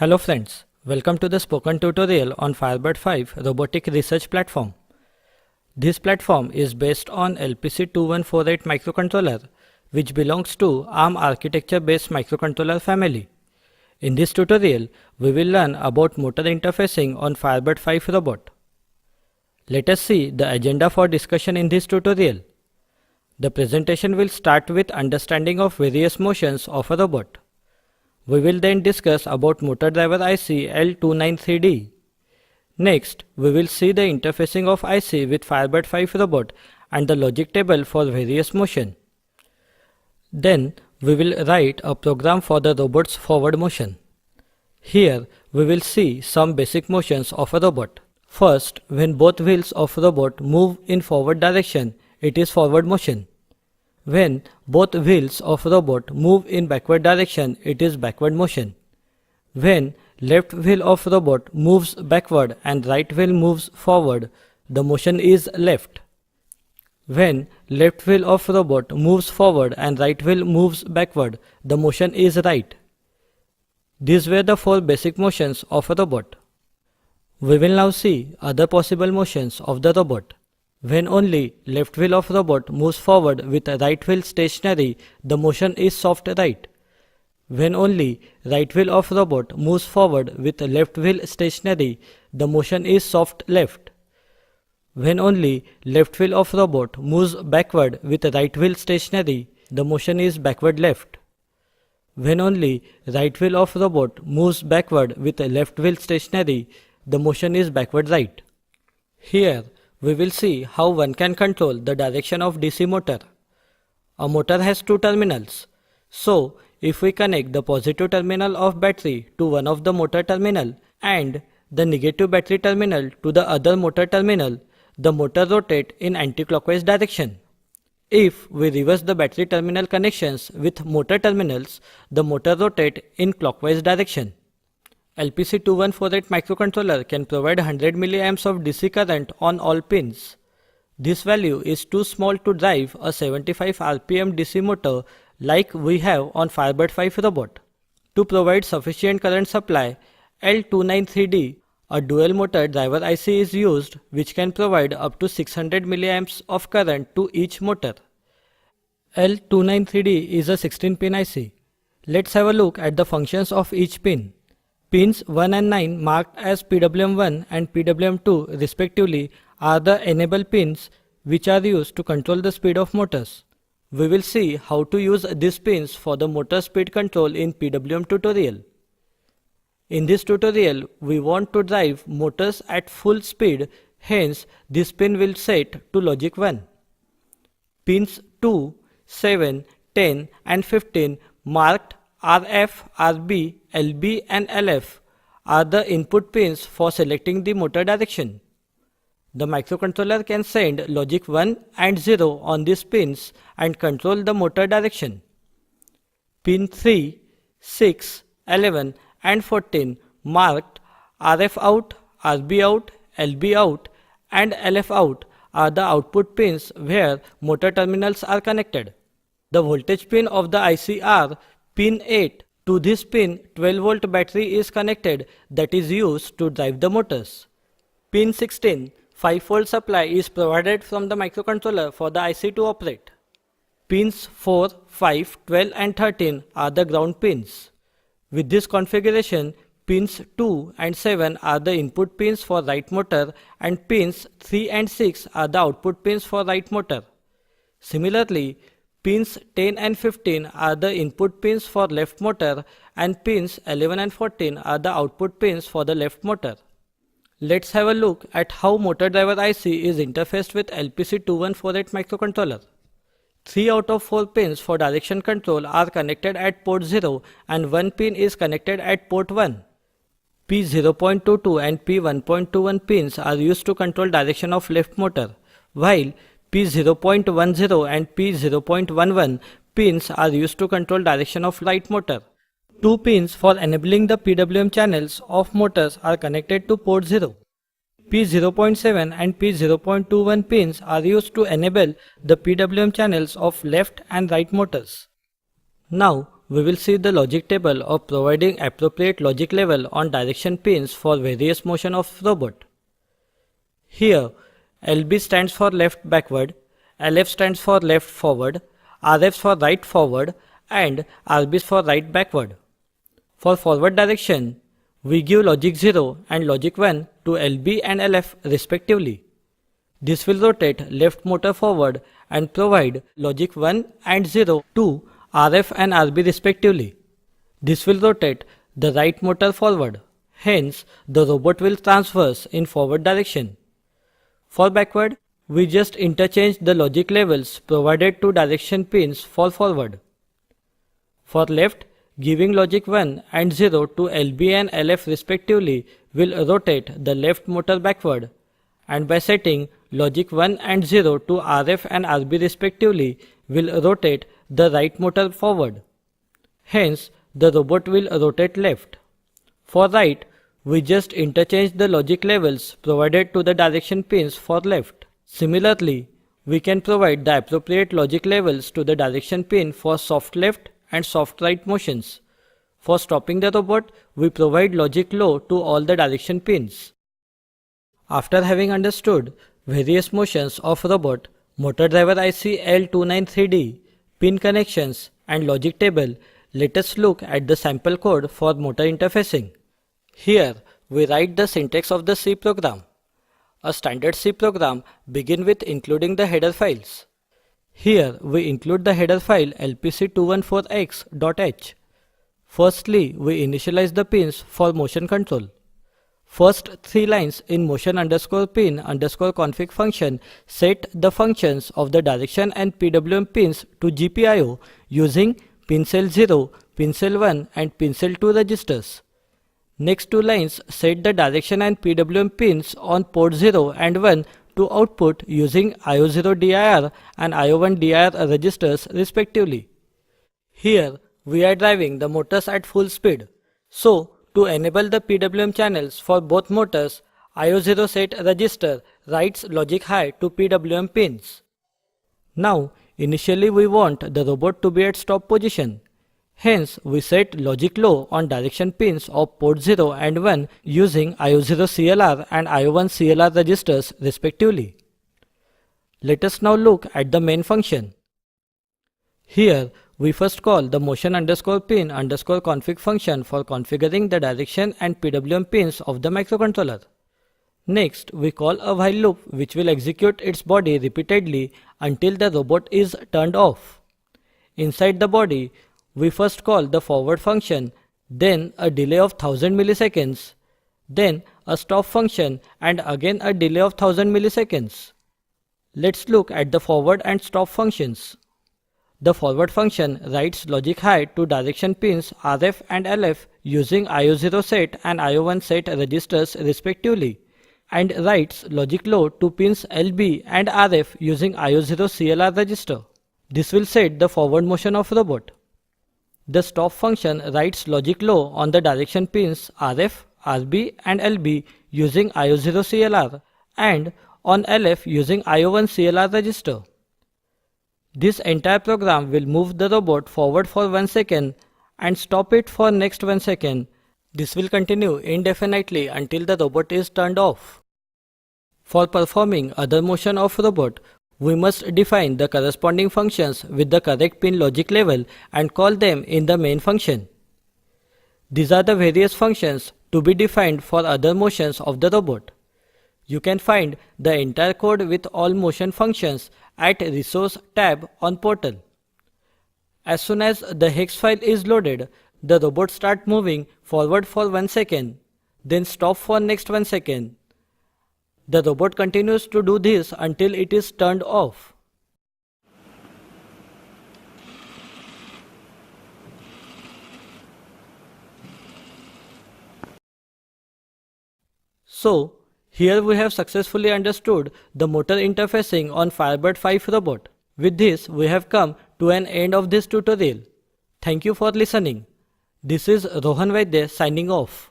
Hello friends, welcome to the spoken tutorial on Firebird 5 robotic research platform. This platform is based on LPC2148 microcontroller which belongs to ARM architecture based microcontroller family. In this tutorial, we will learn about motor interfacing on Firebird 5 robot. Let us see the agenda for discussion in this tutorial. The presentation will start with understanding of various motions of a robot. We will then discuss about motor driver IC L293D. Next, we will see the interfacing of IC with Firebird 5 robot and the logic table for various motion. Then, we will write a program for the robot's forward motion. Here, we will see some basic motions of a robot. First, when both wheels of robot move in forward direction, it is forward motion. When both wheels of robot move in backward direction, it is backward motion. When left wheel of robot moves backward and right wheel moves forward, the motion is left. When left wheel of robot moves forward and right wheel moves backward, the motion is right. These were the four basic motions of a robot. We will now see other possible motions of the robot. When only left wheel of robot moves forward with right wheel stationary, the motion is soft right. When only right wheel of robot moves forward with left wheel stationary, the motion is soft left. When only left wheel of robot moves backward with right wheel stationary, the motion is backward left. When only right wheel of robot moves backward with left wheel stationary, the motion is backward right. Here, we will see how one can control the direction of DC motor. A motor has two terminals. So, if we connect the positive terminal of battery to one of the motor terminal and the negative battery terminal to the other motor terminal, the motor rotates in anti-clockwise direction. If we reverse the battery terminal connections with motor terminals, the motor rotates in clockwise direction. LPC2148 microcontroller can provide 100 mA of DC current on all pins. This value is too small to drive a 75 rpm DC motor like we have on Firebird 5 robot. To provide sufficient current supply, L293D, a dual motor driver IC is used which can provide up to 600 mA of current to each motor. L293D is a 16-pin IC. Let's have a look at the functions of each pin. Pins 1 and 9 marked as PWM1 and PWM2 respectively are the enable pins which are used to control the speed of motors. We will see how to use these pins for the motor speed control in PWM tutorial. In this tutorial, we want to drive motors at full speed, hence this pin will set to logic 1. Pins 2, 7, 10 and 15 marked RF, RB, LB and LF are the input pins for selecting the motor direction. The microcontroller can send logic 1 and 0 on these pins and control the motor direction. Pin 3, 6, 11 and 14 marked RF out, RB out, LB out and LF out are the output pins where motor terminals are connected. The voltage pin of the IC are Pin 8. To this pin, 12-volt battery is connected that is used to drive the motors. Pin 16. 5-volt supply is provided from the microcontroller for the IC to operate. Pins 4, 5, 12 and 13 are the ground pins. With this configuration, pins 2 and 7 are the input pins for right motor and pins 3 and 6 are the output pins for right motor. Similarly, pins 10 and 15 are the input pins for left motor and pins 11 and 14 are the output pins for the left motor. Let's have a look at how motor driver IC is interfaced with LPC2148 microcontroller. 3 out of 4 pins for direction control are connected at port 0 and 1 pin is connected at port 1. P0.22 and P1.21 pins are used to control direction of left motor, while P0.10 and P0.11 pins are used to control direction of right motor. 2 pins for enabling the PWM channels of motors are connected to port 0. P0.7 and P0.21 pins are used to enable the PWM channels of left and right motors. Now we will see the logic table of providing appropriate logic level on direction pins for various motion of robot. Here, LB stands for left backward, LF stands for left forward, RF for right forward, and RB for right backward. For forward direction, we give logic 0 and logic 1 to LB and LF respectively. This will rotate left motor forward and provide logic 1 and 0 to RF and RB respectively. This will rotate the right motor forward. Hence, the robot will transverse in forward direction. For backward, we just interchange the logic levels provided to direction pins for forward. For left, giving logic 1 and 0 to LB and LF respectively will rotate the left motor backward, and by setting logic 1 and 0 to RF and RB respectively will rotate the right motor forward. Hence, the robot will rotate left. For right, we just interchange the logic levels provided to the direction pins for left. Similarly, we can provide the appropriate logic levels to the direction pin for soft left and soft right motions. For stopping the robot, we provide logic low to all the direction pins. After having understood various motions of robot, motor driver IC L293D, pin connections and logic table, let us look at the sample code for motor interfacing. Here, we write the syntax of the C program. A standard C program begins with including the header files. Here, we include the header file lpc214x.h. Firstly, we initialize the pins for motion control. First 3 lines in motion_pin_config function set the functions of the direction and PWM pins to GPIO using pincell 0, pincell 1 and pincell 2 registers. Next 2 lines set the direction and PWM pins on port 0 and 1 to output using IO0 DIR and IO1 DIR registers respectively. Here we are driving the motors at full speed. So to enable the PWM channels for both motors, IO0 set register writes logic high to PWM pins. Now initially we want the robot to be at stop position. Hence, we set logic low on direction pins of port 0 and 1 using IO0 CLR and IO1 CLR registers respectively. Let us now look at the main function. Here, we first call the motion_pin_config function for configuring the direction and PWM pins of the microcontroller. Next, we call a while loop which will execute its body repeatedly until the robot is turned off. Inside the body, we first call the forward function, then a delay of 1000 milliseconds, then a stop function and again a delay of 1000 milliseconds. Let's look at the forward and stop functions. The forward function writes logic high to direction pins RF and LF using IO0 set and IO1 set registers respectively, and writes logic low to pins LB and RF using IO0 CLR register. This will set the forward motion of robot. The stop function writes logic low on the direction pins RF, RB and LB using IO0 CLR and on LF using IO1 CLR register. This entire program will move the robot forward for 1 second and stop it for next 1 second. This will continue indefinitely until the robot is turned off. For performing other motion of robot, we must define the corresponding functions with the correct pin logic level and call them in the main function. These are the various functions to be defined for other motions of the robot. You can find the entire code with all motion functions at Resource tab on Portal. As soon as the hex file is loaded, the robot starts moving forward for 1 second, then stop for next 1 second. The robot continues to do this until it is turned off. So, here we have successfully understood the motor interfacing on Firebird 5 robot. With this, we have come to an end of this tutorial. Thank you for listening. This is Rohan Vaidya signing off.